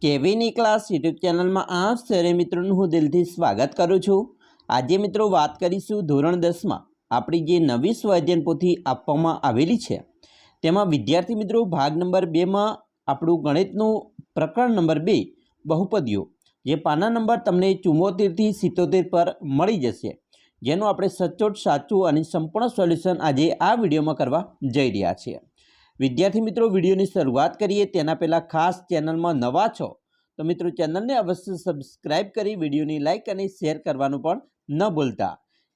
કેવીની class YouTube ચેનલમાં આપ સરે મિત્રોનું હું દિલથી સ્વાગત કરું છું। આજે મિત્રો વાત કરીશું ધોરણ 10માં આપણી જે નવી સ્વાધ્યાયન પોથી આપવામાં આવેલી છે તેમાં વિદ્યાર્થી મિત્રો ભાગ નંબર 2માં આપણું ગણિતનું પ્રકરણ નંબર 2 બહુપદીઓ જે પાના નંબર તમને 74 થી 77 પર મળી જશે, જેનું આપણે સચોટ સાચું અને સંપૂર્ણ સોલ્યુશન આજે આ વિડીયોમાં કરવા જઈ રહ્યા છીએ। विद्यार्थी मित्रों वीडियो की शुरुआत करिए तेना पहला खास चैनल में नवा छो तो मित्रों चैनल ने अवश्य सब्सक्राइब करी वीडियो की लाइक और शेर करवानुं पण न भूलता,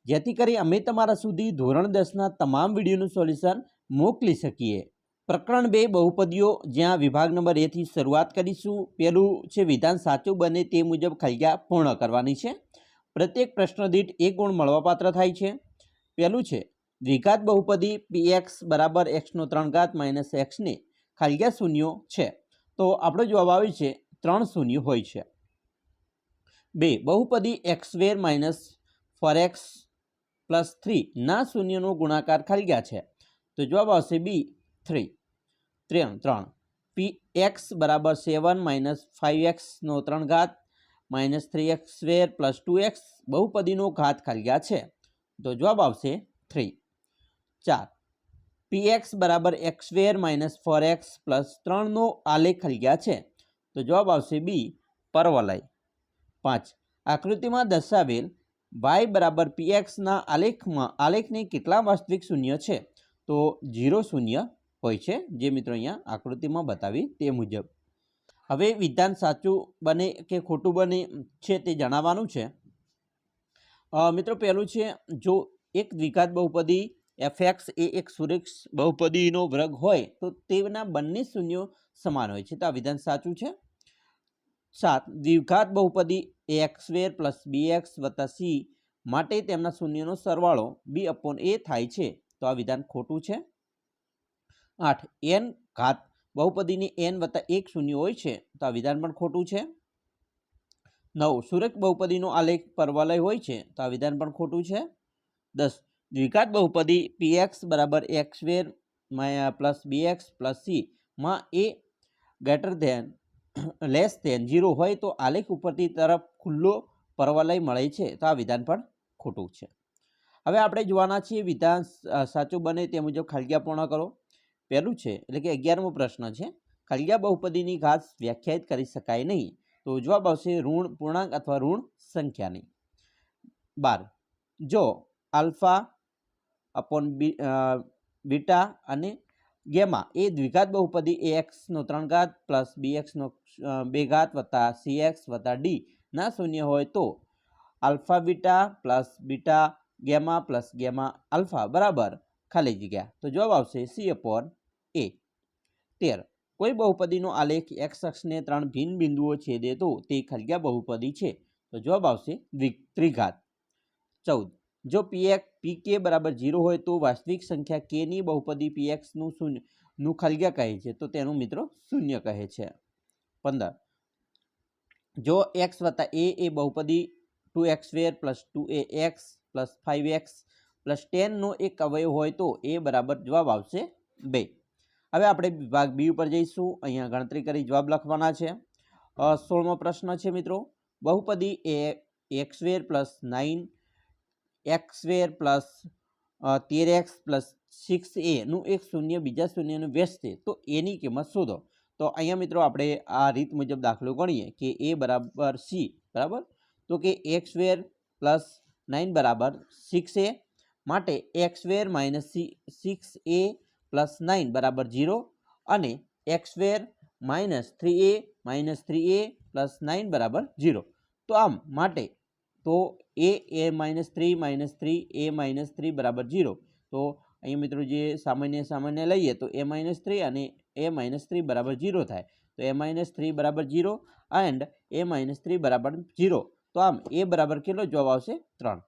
जेथी करी अमे तमारा सुधी धोरण 10 ना तमाम वीडियो सोल्यूशन मोकली सकीए। प्रकरण 2 बहुपदीओ ज्यां विभाग नंबर 1 थी शुरुआत करीशुं। पहेलुं छे विधान साचुं बने ते मुजब खलिया पूर्ण करवानी छे। प्रत्येक प्रश्न दीठ 1 गुण मळवापात्र थाय छे। पहेलुं छे द्विघात बहुपदी px बराबर x3 माइनस x ने खालिया शून्यों छे तो आपणो जवाब आवे छे 3 शून्य होय छे। 2 बहुपदी x2 माइनस 4x प्लस 3 ना शून्यनो गुणाकार खालिया छे तो जवाब आवशे बी 3। 3 px बराबर 7 माइनस 5x नो 3 घात माइनस 3x2 प्लस 2x बहुपदीनो घात खालिया छे तो जवाब आवशे 3। 4 px बराबर x2 minus 4x plus 3 no आलेख खलिया छे तो जवाब आवशे बी परवलय। 5 आकृति में दर्शावेल y बराबर px ना आलेख ने केटला वास्तविक शून्य छे तो 0 शून्य होय छे, जे मित्रों अहींया आकृति में बतावी ते मुजब। हवे विधान साचुं बने के खोटुं बने छे ते जणाववानुं छे। मित्रों पहेलुं छे जो एक द्विघात बहुपदी fx ए एक सुरेख बहुपदीनो वर्ग होय तो तेना बंने शून्यों समान होय छे तो आ विधान साचुं छे। 7 द्विघात बहुपदी x2 प्लस bx वत्ता c माटे तेमना शून्योनो सरवाळो b अपॉन a थाय छे तो आ विधान खोटुं छे। 8 n घात बहुपदीनी n वत्ता 1 शून्य होय छे तो आ विधान पण खोटुं छे। 9 सुरेख बहुपदीनो आलेख परवलय होय छे तो आ विधान पण खोटुं छे। 10 द्विघात बहुपदी px बराबर x2 plus bx plus c में a greater than less than 0 होय तो आलेख उपरती तरफ खुल्लो परवलय मळे छे तो आ विधान पण खोटुं छे। हवे आपणे जोवाना छीए विधान साचुं बने ते मुजब खलिया पूर्ण करो। पहेलुं छे एटले के 11मो प्रश्न छे खलिया बहुपदीनी घात व्याख्यायित करी शकाय नहीं तो जवाब आवशे ऋण पूर्णांक अथवा ऋण संख्यानी। 12 जो अल्फा अपॉन बीटा अने गेमा ए द्विघात बहुपदी ax नो 3 घात प्लस bx नो 2 घात वत्ता cx वत्ता d ना शून्य होय तो अल्फा बीटा प्लस बीटा गेमा प्लस गेमा अल्फा बराबर खाली जग्या तो जवाब आवशे c अपॉन a। 13 कोई बहुपदीनो आलेख x अक्ष ने 3 भिन्न बिंदुओं छेदे तो ते खलिया बहुपदी छे तो जवाब आवशे त्रिघात। 14 जो pk बराबर 0 होय तो वास्तविक संख्या k नी बहुपदी px नु शून्य नु खलिया कहे छे तो तेनु मित्रों शून्य कहे छे। 15 जो x वत्ता a ए बहुपदी 2x2 plus 2ax plus 5x plus 10 नो एक अवयव होय तो a बराबर जवाब आवशे 2। हवे आपणे विभाग बी पर जईशुं। अहींया गणतरी करी जवाब लखवाना छे। 16मो प्रश्न छे मित्रों बहुपदी ए x2 plus 9 x2 plus 13x plus 6a नु एक शून्य बीजा शून्य नु व्यस्त तो a नी किंमत शोधो। तो अहींया मित्रों आपणे आ रीत मुजब दाखलो गणीए कि a बराबर c बराबर तो कि x2 प्लस 9 बराबर 6a माटे x2 माइनस 6a प्लस 9 बराबर 0 अने x2 माइनस 3a प्लस 9 बराबर 0 तो आम माटे तो a माइनस 3 a माइनस 3 बराबर 0 तो अहीं मित्रों जे सामान्य लईए तो a माइनस 3 अने a माइनस 3 बराबर 0 थाय तो a माइनस 3 बराबर 0 एंड a माइनस 3 बराबर 0 तो आम a बराबर केटलो जवाब आवशे 3।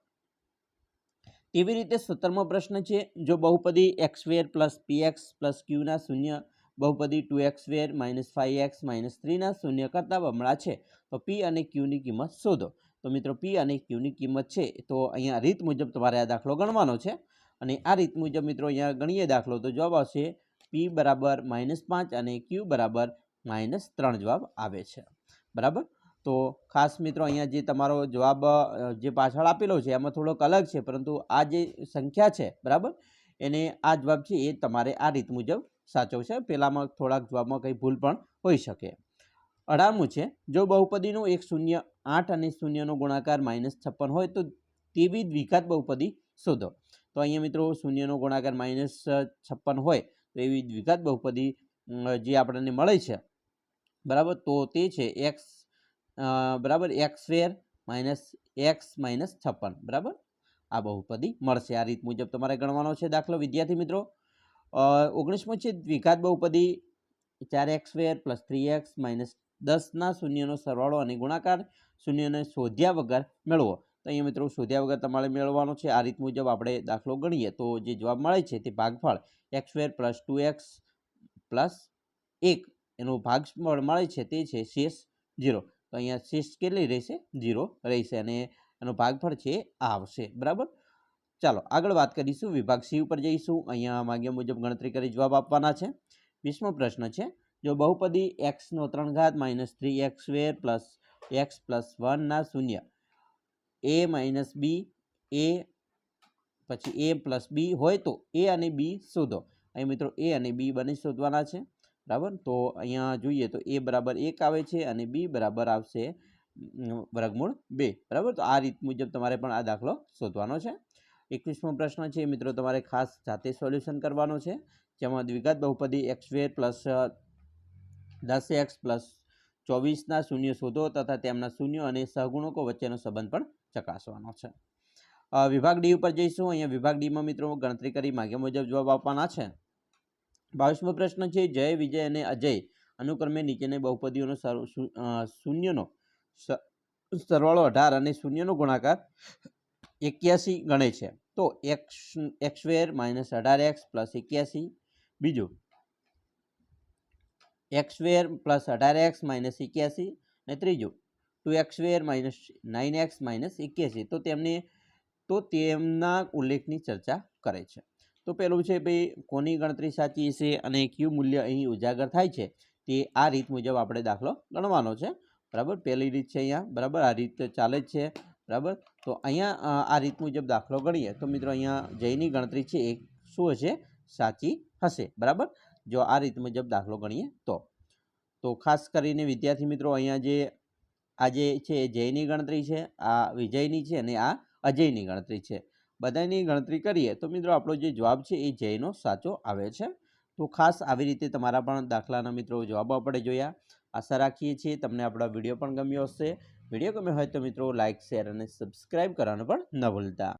तेवी रीते 17मो प्रश्न छे जो बहुपदी x2 plus px plus q ना शून्य बहुपदी 2x2 माइनस 5x माइनस 3 ना शून्य करता बमणा छे तो p अने q नी किंमत शोधो। तो मित्रों p अने q नी किंमत छे तो अहींया रीत मुजब तमारे आ दाखलो गणवानो छे अने आ रीत मुजब मित्रों अहींया गणीए दाखलो तो जवाब आवशे p बराबर -5 अने q बराबर -3 जवाब आवे छे। બરાબર. તો ખાસ મિત્રો અહીંયા જે તમારો જવાબ જે પાછળ આપેલો છે એમાં થોડોક અલગ છે, પરંતુ આ જે સંખ્યા છે બરાબર, એને આ જવાબ છે એ તમારે આ રીત મુજબ સાચવશે. પહેલામાં થોડાક જવાબમાં કંઈ ભૂલ પણ હોઈ શકે. 18મું છે, જો બહુપદીનું એક શૂન્ય 8 અને શૂન્યનો ગુણાકાર -56 હોય તો તેવી દ્વિઘાત બહુપદી શોધો. તો અહીંયા મિત્રો શૂન્યનો ગુણાકાર -56 હોય તો એવી દ્વિઘાત બહુપદી જે આપણને મળે છે બરાબર, તો તે છે એક્સ બરાબર x² - x - 56 બરાબર, આ બહુપદી મળશે. આ રીત મુજબ તમારે ગણવાનો છે દાખલો. વિદ્યાર્થી મિત્રો 19મો છે, દ્વિઘાત બહુપદી 4x² + 3x - 10ના શૂન્યનો સરવાળો અને ગુણાકાર શૂન્યને શોધ્યા વગર મેળવો. તો અહીંયા મિત્રો શોધ્યા વગર તમારે મેળવવાનો છે. આ રીત મુજબ આપણે દાખલો ગણીએ તો જે જવાબ મળે છે તે ભાગફળ x² + 2x + 1 એનો ભાગફળ મળે છે તે છે શેષ 0. તો અહીંયા શેષ કેટલી રહેશે? 0 રહેશે અને એનો ભાગફળ છે આ આવશે. બરાબર. ચાલો આગળ વાત કરીશું. વિભાગ સી ઉપર જઈશું. અહીંયા માંગ્યા મુજબ ગણતરી કરી જવાબ આપવાના છે. 20મો પ્રશ્ન છે, જો બહુપદી x³ - 3x² + x + 1 ના શૂન્ય a - b a પછી a + b હોય તો a અને b શોધો. અહીં મિત્રો a અને b બંને શોધવાના છે. બરાબર. તો અહીંયા જોઈએ તો a બરાબર 1 આવે છે અને b બરાબર આવશે વર્ગમૂળ 2. બરાબર. તો આ રીત મુજબ તમારે પણ આ દાખલો શોધવાનો છે. 21મો પ્રશ્ન છે મિત્રો, તમારે ખાસ જાતે સોલ્યુશન કરવાનો છે, જેમાં દ્વિઘાત બહુપદી x² + 10x + 24ના શૂન્ય શોધો તથા તેમના શૂન્ય અને સહગુણકો વચ્ચેનો સંબંધ પણ ચકાસવાનો છે. વિભાગ ડી ઉપર જઈશું. અહીંયા વિભાગ ડીમાં મિત્રો ગણતરી કરી માંગ્યા મુજબ જવાબ આપવાના છે. 22મો પ્રશ્ન છે, જય, વિજય અને અજય અનુક્રમે નીચેની બહુપદીઓનો શૂન્યનો સરવાળો 18 અને શૂન્યનો ગુણાકાર 81 ગણે છે. તો x² - 18x + 81, બીજું x² + 18x - 81 અને ત્રીજું 2x² - 9x - 81. તો તેમના ઉલ્લેખની ચર્ચા કરે છે. તો પેલું છે ભાઈ કોની ગણતરી સાચી છે અને કયું મૂલ્ય અહીં ઉજાગર થાય છે તે આ રીત મુજબ આપણે દાખલો ગણવાનો છે. બરાબર. પહેલી રીત છે અહીંયા. બરાબર. આ રીત ચાલે જ છે. બરાબર. તો અહીંયા આ રીત મુજબ દાખલો ગણીએ તો મિત્રો અહીંયા જયની ગણતરી છે એ શું હશે? સાચી હશે. બરાબર. જો આ રીત મુજબ દાખલો ગણીએ તો ખાસ કરીને વિદ્યાર્થી મિત્રો અહીંયા જે છે એ જયની ગણતરી છે, આ વિજયની છે અને આ અજયની ગણતરી છે. બધાની ગણતરી કરીએ તો મિત્રો આપણો જે જવાબ છે એ જયનો સાચો આવે છે. તો ખાસ આવી રીતે તમારા પણ દાખલાના મિત્રો જવાબો આપણે જોયા. આશા રાખીએ છીએ તમને આપણા વિડીયો પણ ગમ્યો હશે. વિડીયો ગમ્યો હોય તો મિત્રો લાઇક, શેર અને સબસ્ક્રાઈબ કરવાનું પણ ન ભૂલતા.